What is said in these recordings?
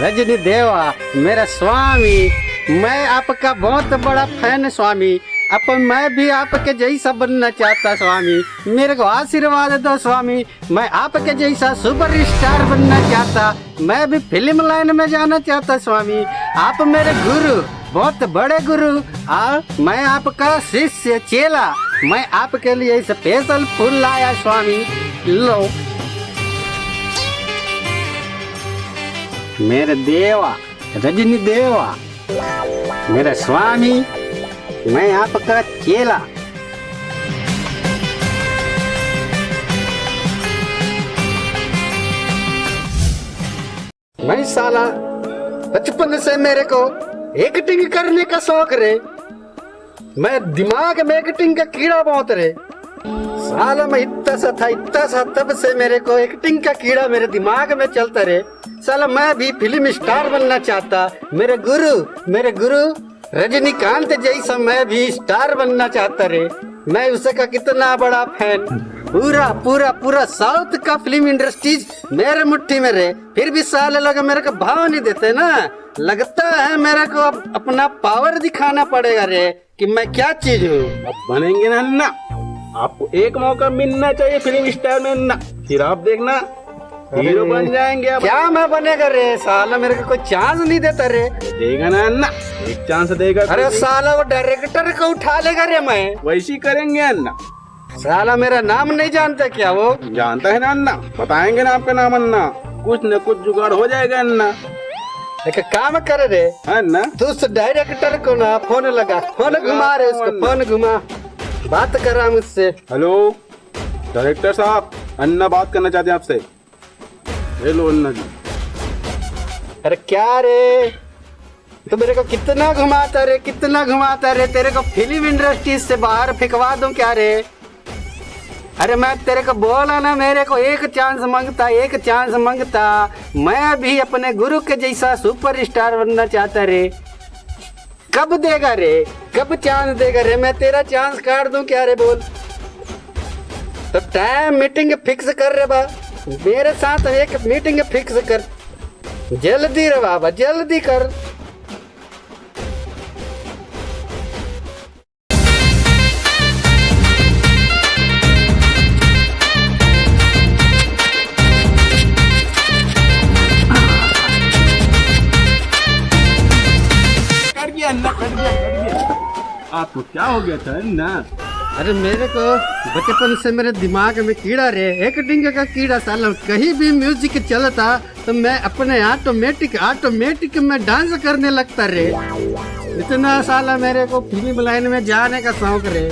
रजनी देवा मेरा स्वामी, मैं आपका बहुत बड़ा फैन स्वामी। अब मैं भी आपके जैसा बनना चाहता स्वामी, मेरे को आशीर्वाद दो स्वामी। मैं आपके जैसा सुपर स्टार बनना चाहता, मैं भी फिल्म लाइन में जाना चाहता स्वामी। आप मेरे गुरु, बहुत बड़े गुरु। मैं आपका शिष्य चेला, मैं आपके लिए स्पेशल फूल लाया स्वामी। लो मेरे देवा, रजनी देवा मेरा स्वामी, मैं आपका चेला। मैं साला बचपन से मेरे को एक्टिंग करने का शौक रे, मैं दिमाग में एक्टिंग का कीड़ा बहुत रे। साला मैं इतना सा तब से मेरे को एक्टिंग का कीड़ा मेरे दिमाग में चलता रे। साला मैं भी फिल्म स्टार बनना चाहता, मेरे गुरु रजनीकांत जैसा मैं भी स्टार बनना चाहता रे। मैं उसका कितना बड़ा फैन, पूरा साउथ का फिल्म इंडस्ट्रीज मेरे मुट्ठी में रे। फिर भी साले लोग मेरे को भाव नहीं देते ना। लगता है मेरे को अपना पावर दिखाना पड़ेगा रे कि मैं क्या चीज हूँ। अब बनेंगे ना, आपको एक मौका मिलना चाहिए फिल्म स्टार में ना, फिर आप देखना हीरो बन जाएंगे आप। क्या मैं बनेगा रे? साला मेरे को कोई चांस नहीं देता रे। देगा ना, एक चांस देगा। अरे साला वो डायरेक्टर को उठा लेगा रे। मैं वैसी करेंगे अन्ना। साला मेरा नाम नहीं जानता क्या? वो जानता है ना अन्ना, बताएंगे ना आपका नाम अन्ना, कुछ न कुछ जुगाड़ हो जाएगा अन्ना। एक काम करे रे अन्ना, तू उस डायरेक्टर को ना फोन लगा, फोन घुमा रे उसको, फोन घुमा, बात करा मुझसे। हेलो डायरेक्टर साहब, अन्ना बात करना चाहते हैं आपसे। हेलो अन्ना जी। अरे क्या रे, तो मेरे को कितना घुमाता रे, तेरे को फिल्म इंडस्ट्री से बाहर फेंकवा दूं क्या रे? अरे मैं तेरे को बोला ना, मेरे को एक चांस मांगता। मैं भी अपने गुरु के जैसा सुपर स्टार बनना चाहता रे। कब देगा रे, कब चांस देगा रे? मैं तेरा चांस काट दूं क्या रे? बोल तो टाइम मीटिंग फिक्स कर रे बा, मेरे साथ एक मीटिंग फिक्स कर, जल्दी रे बाबा, जल्दी कर। कर गया। आपको क्या हो गया था अन्ना? अरे मेरे को बचपन से मेरे दिमाग में कीड़ा रे, एक्टिंग का कीड़ा। साला कहीं भी म्यूजिक चलता तो मैं अपने ऑटोमेटिक में डांस करने लगता रे। इतना साला मेरे को फिल्म लाइन में जाने का शौक रे।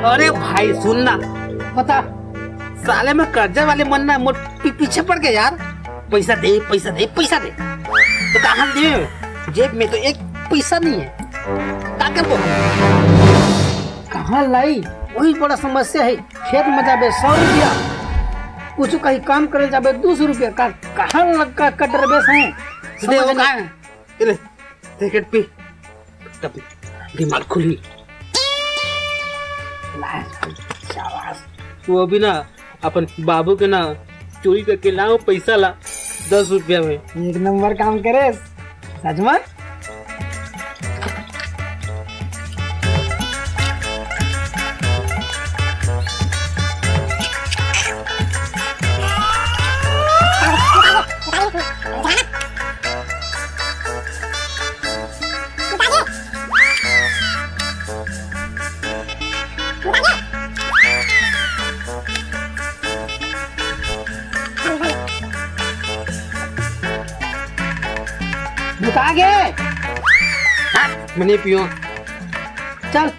अरे भाई सुनना, पता साले में कर्जा वाले मन ना पीछे पड़ गया यार। पैसा दे तो कहाँ दे? जेब में तो एक पैसा नहीं है, क्या कर कहाँ लाई? वही बड़ा समस्या है। खेत में जाबे 100 रुपया, कुछ कहीं काम करे जाबे 200 रुपया, कहाँ लगा कटर बेस है। टिकट पी, दिमाग खुली। वो भी ना अपन बाबू के ना चोरी करके लाओ, पैसा ला 10 रुपया में। एक नंबर काम करे सच में। बता गे मैंने पियो, चल।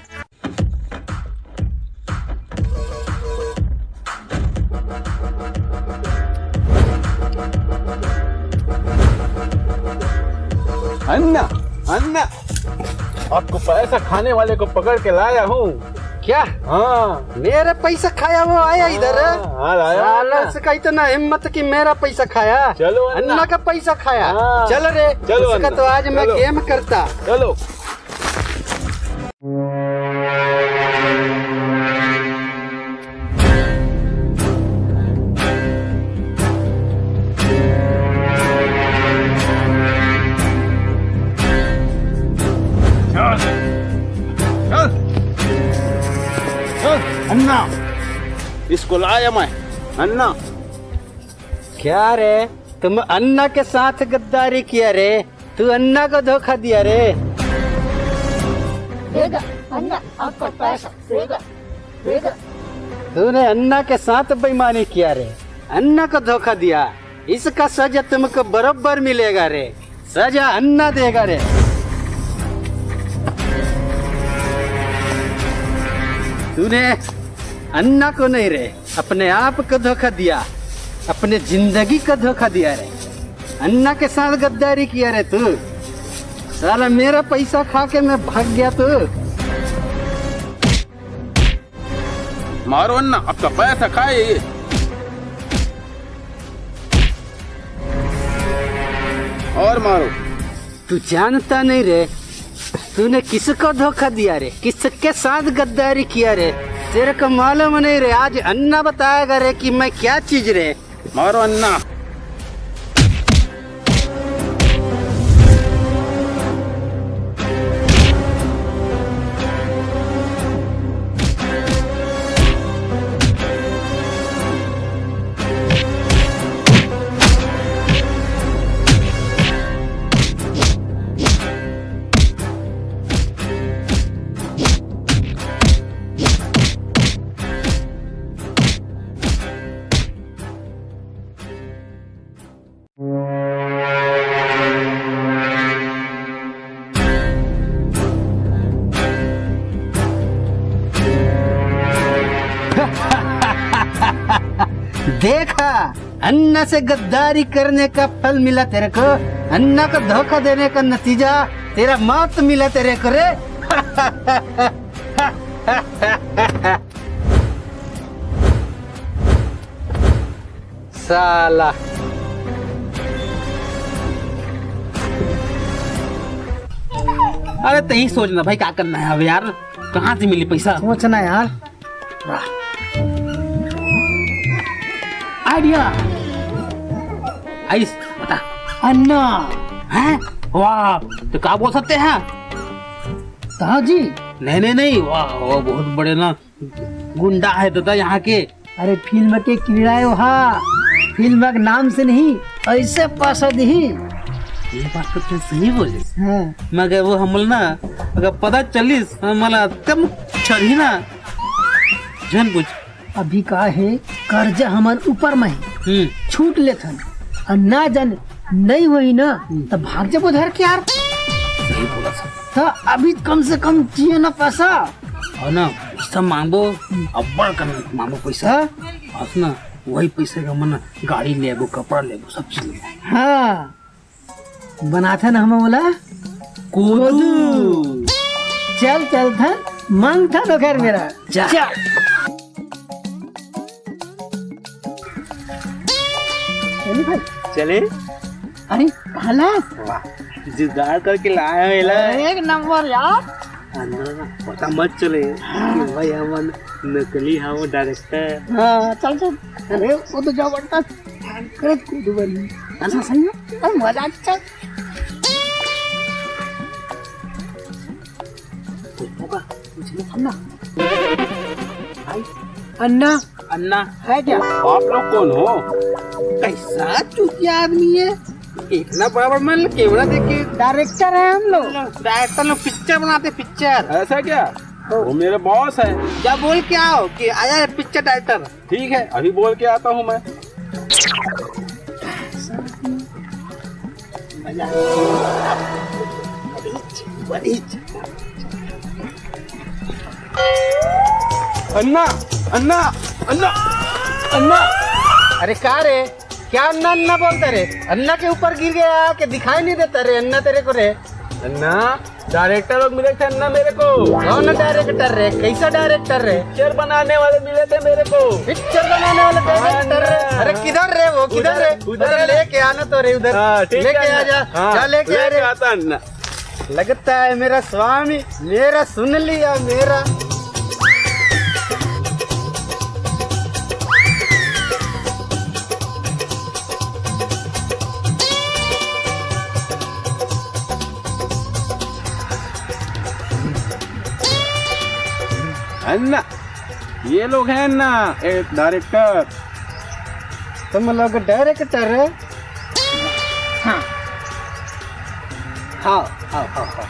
अन्ना, आपको पैसा खाने वाले को पकड़ के लाया हूँ। क्या? हाँ, मेरा पैसा खाया वो आया इधर? साला इसका इतना हिम्मत कि मेरा पैसा खाया। चलो अन्ना का पैसा खाया। हाँ। चल रे, चलो इसका अन्ना, तो आज मैं चलो। गेम करता। चलो। अन्ना, इसको लाया मैं। अन्ना, क्या रे, तुम अन्ना के साथ गद्दारी किया रे? तू अन्ना को धोखा दिया रे? देगा अन्ना आपका पैसा, देगा देगा। तूने अन्ना के साथ बेईमानी किया रे, अन्ना को धोखा दिया। इसका सजा तुमको बराबर मिलेगा रे, सजा अन्ना देगा रे। तूने अन्ना को नहीं रे, अपने आप को धोखा दिया, अपने जिंदगी का धोखा दिया रे। अन्ना के साथ गद्दारी किया रे तू। साला मेरा पैसा खा के मैं भाग गया तू। मारो अन्ना, आपका पैसा खाए ये। और मारो। तू जानता नहीं रे, तूने किसको धोखा दिया रे, किसके साथ गद्दारी किया रे? तेरे को मालूम नहीं रे, आज अन्ना बताएगा रे कि मैं क्या चीज रे। मारो अन्ना। देखा, अन्ना से गद्दारी करने का फल मिला तेरे को। अन्ना को धोखा देने का नतीजा तेरा मौत मिला तेरे को रे। साला अरे तो ही सोचना भाई क्या करना है अब यार, कहाँ से मिली पैसा? सोचना यार। आइडिया आइस बता। अन्ना है, वाह, तो क्या बोल सकते हैं? कहा जी? नहीं नहीं नहीं, वाह वो बहुत बड़े ना गुंडा है दादा यहाँ के। अरे फिल्म के कीड़ा वहा, फिल्म के नाम से नहीं, ऐसे पैसा दी। ये बात तो तू सही बोले, हाँ। मगर वो हम ना अगर पता चलिस हमारा कम चढ़ी ना जन कुछ। अभी का है कर्जा हमार ऊपर में है, छूट लेथन और ना जान नहीं हुई ना तो भाग जब उधर के यार। सही बोला सर। तो अभी कम से कम चाहिए ना पैसा। और ना पैसा मांगो, अब्बड़ कर मांगो पैसा। हाँ? और ना वही पैसे का मन गाड़ी लेबो, कपड़ा लेबो, सब चीज लेबो। हाँ बना था ना हम बोला कोदू। चल चल था मांग था तो खैर मेरा जा। चली भाई। चले अरे भाला जुगाड़ करके लाया है ला। एक नंबर यार। पता मत चले कि भाई हम नकली हम डायरेक्टर। हाँ चल चल। अरे वो तो जबरदस्त कूद बनी। अच्छा सही है, अरे मजा अच्छा। अन्ना अन्ना है क्या? आप लोग कौन हो? कैसा चूतिया आदमी है, इतना बड़ा बड़ा मन केवड़ा देखे। डायरेक्टर है हम लोग। डायरेक्टर लोग पिक्चर बनाते, पिक्चर। ऐसा क्या? वो मेरे बॉस है। क्या बोल के आओ कि आया है पिक्चर डायरेक्टर। ठीक है, अभी बोल के आता हूँ मैं। अन्ना अन्ना अन्ना अन्ना। अरे क्या रे, क्या अन्ना अन्ना बोलता रे? अन्ना के ऊपर गिर गया कि दिखाई नहीं देता रे अन्ना तेरे को रे? अन्ना डायरेक्टर लोग मिले थे अन्ना मेरे को। कौन डायरेक्टर रे? कैसा डायरेक्टर रे? पिक्चर बनाने वाले मिले थे मेरे को। पिक्चर बनाने वाले डायरेक्टर रे? अरे किधर रे वो, किधर रे? उधर अरे लेके आना तो रे उधर। हाँ, ठीक लेके है। आ जा, हाँ, जा लेके आ रे। आता अन्ना। लगता है मेरा स्वामी मेरा सुन लिया मेरा। अन्ना ये लोग हैं ना एक डायरेक्टर। तुम लोग डायरेक्टर है? हाँ हाँ हाँ हाँ हाँ।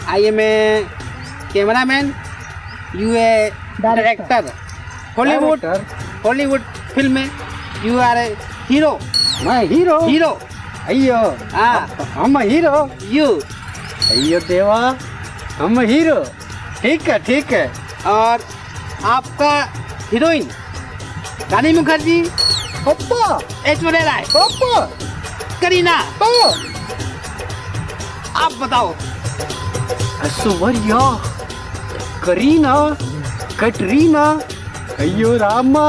I am a cameraman, you a director. Hollywood Director? Hollywood फिल्म में यू आर ए हीरो। मैं हीरो? हीरो अयो हाँ हम हीरो? यू। अयो देवा, हम हीरो। ठीक है ठीक है। और आपका हीरोइन रानी मुखर्जी, पप्पा ऐश्वर्या राय, पप्पा करीना। तो आप बताओ। ऐश्वर्या, करीना, कटरीना, अयो रामा।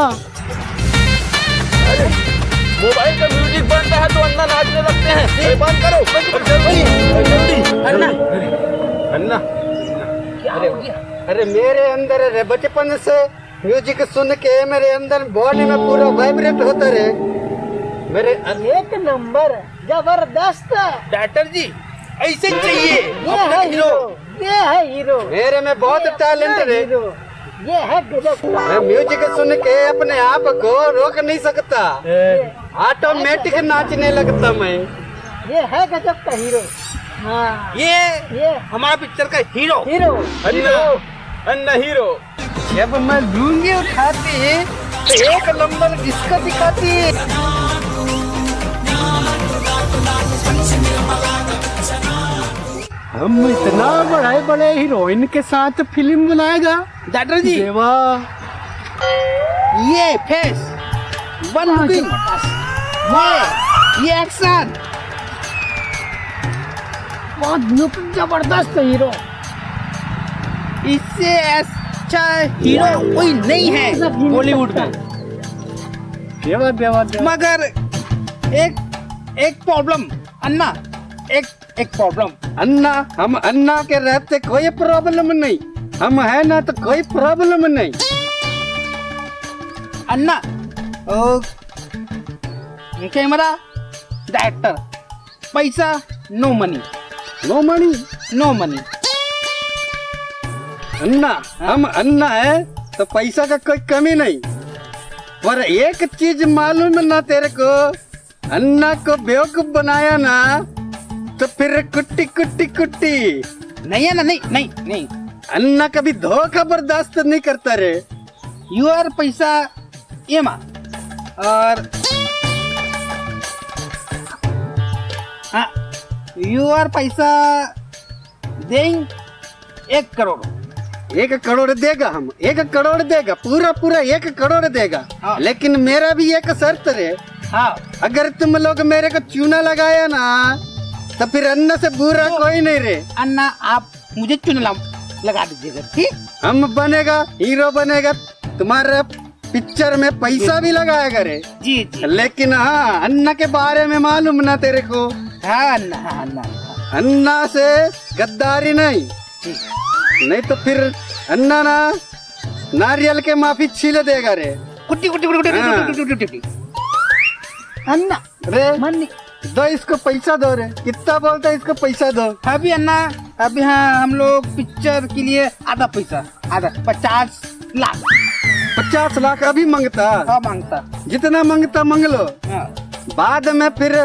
मोबाइल का म्यूजिक बनता है तो अन्ना नाचने लगते हैं। अरे बंद करो जल्दी। अन्ना अन्ना अरे मेरे अंदर रे बचपन से म्यूजिक सुन के मेरे अंदर बॉडी में पूरा वाइब्रेट होता रहे। मेरे एक नंबर जबरदस्त। डॉक्टर जी ऐसे चाहिए ये है हीरो, ये है हीरो, मेरे में बहुत टैलेंट ये है। हीरो, ये है गजब। मैं म्यूजिक सुन के अपने आप को रोक नहीं सकता, ऑटोमेटिक नाचने लगता मैं। ये है गजब का हीरो। हाँ ये हमारा पिक्चर का हीरो। हीरो। अन्ना अन्ना हीरो। जब मैं लूंगी उठाती तो एक नंबर इसका दिखाती। हम इतना बड़े बड़े हीरोइन के साथ फिल्म बनाएगा डॉक्टर जी देवा। ये फेस वन लुकिंग, ये एक्शन बहुत लुक जबरदस्त हीरो। इससे अच्छा हीरो कोई नहीं है बॉलीवुड में। देवा देवा देवा। मगर एक प्रॉब्लम अन्ना, एक प्रॉब्लम। अन्ना, हम अन्ना के रहते कोई प्रॉब्लम नहीं, हम है ना तो कोई प्रॉब्लम नहीं। अन्ना कैमरा डायरेक्टर, पैसा no money, no money. No money. Anna, हम अन्ना है तो पैसा का कोई कमी नहीं। पर एक चीज मालूम ना तेरे को, अन्ना को बेवकूफ बनाया ना तो फिर कुट्टी कुट्टी कुट्टी। नहीं है ना, नहीं नहीं नहीं। अन्ना कभी धोखा बर्दाश्त नहीं करता रे। यू आर पैसा एमा और हाँ यू आर पैसा देंगे 1 करोड़। 1 करोड़ देगा, हम 1 करोड़ देगा, पूरा पूरा 1 करोड़ देगा। हाँ। लेकिन मेरा भी एक शर्त रे, हाँ अगर तुम लोग मेरे को चूना लगाया ना तो फिर अन्ना से बुरा कोई नहीं रे। अन्ना आप मुझे चुन लगा दीजिएगा, ठीक। हम बनेगा, हीरो बनेगा, तुम्हारे पिक्चर में पैसा भी लगाएगा रे। जी जी लेकिन हाँ, अन्ना के बारे में मालूम ना तेरे को, हाँ अन्ना, हाँ अन्ना, अन्ना से गद्दारी नहीं, जी। नहीं तो फिर अन्ना ना नारियल के माफी छील देगा रे। कुट्टी कुट्टी कुट्टी कुट्टी हाँ। कुट्टी कुट्टी कुट्टी। अन्ना रे मन दो, इसको पैसा दो रे। कितना बोलता है इसको पैसा दो। अभी अन्ना, अभी हाँ हम लोग पिक्चर के लिए आधा पैसा, आधा 50 लाख 50 लाख अभी मांगता, हाँ मांगता। जितना मांगता मांग लो, हाँ बाद में फिर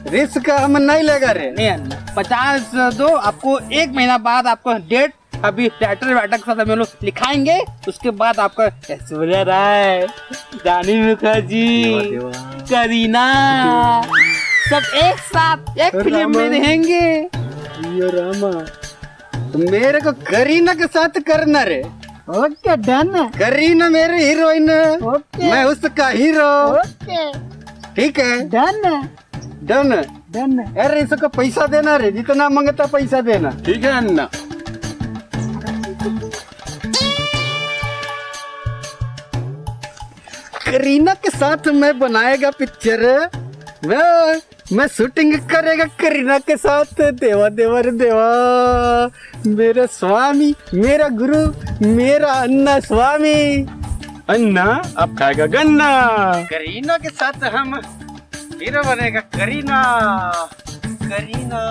रिस्क हम नहीं लेगा रे। नहीं अन्ना 50 दो, आपको 1 महीना बाद आपको डेट अभी डायरेक्टर वाइटर के साथ हम लोग लिखाएंगे, उसके बाद आपका ऐश्वर्या राय, रानी मुखर्जी, करीना सब एक साथ एक फिल्म में रहेंगे। यो रामा, तो मेरे को करीना के साथ करना रे। Okay done. करीना मेरे हीरोइन, ओके मैं उसका हीरो। ओके ठीक है, डन डन। डन। अरे इसको पैसा देना रे, जितना मांगता पैसा देना। ठीक है अन्ना। करीना के साथ मैं बनाएगा पिक्चर, मैं शूटिंग करेगा करीना के साथ। देवा देवा रे देवा, मेरा स्वामी, मेरा गुरु, मेरा अन्ना स्वामी। अन्ना अब खाएगा गन्ना। करीना के साथ हम हीरो बनेगा। करीना, करीना।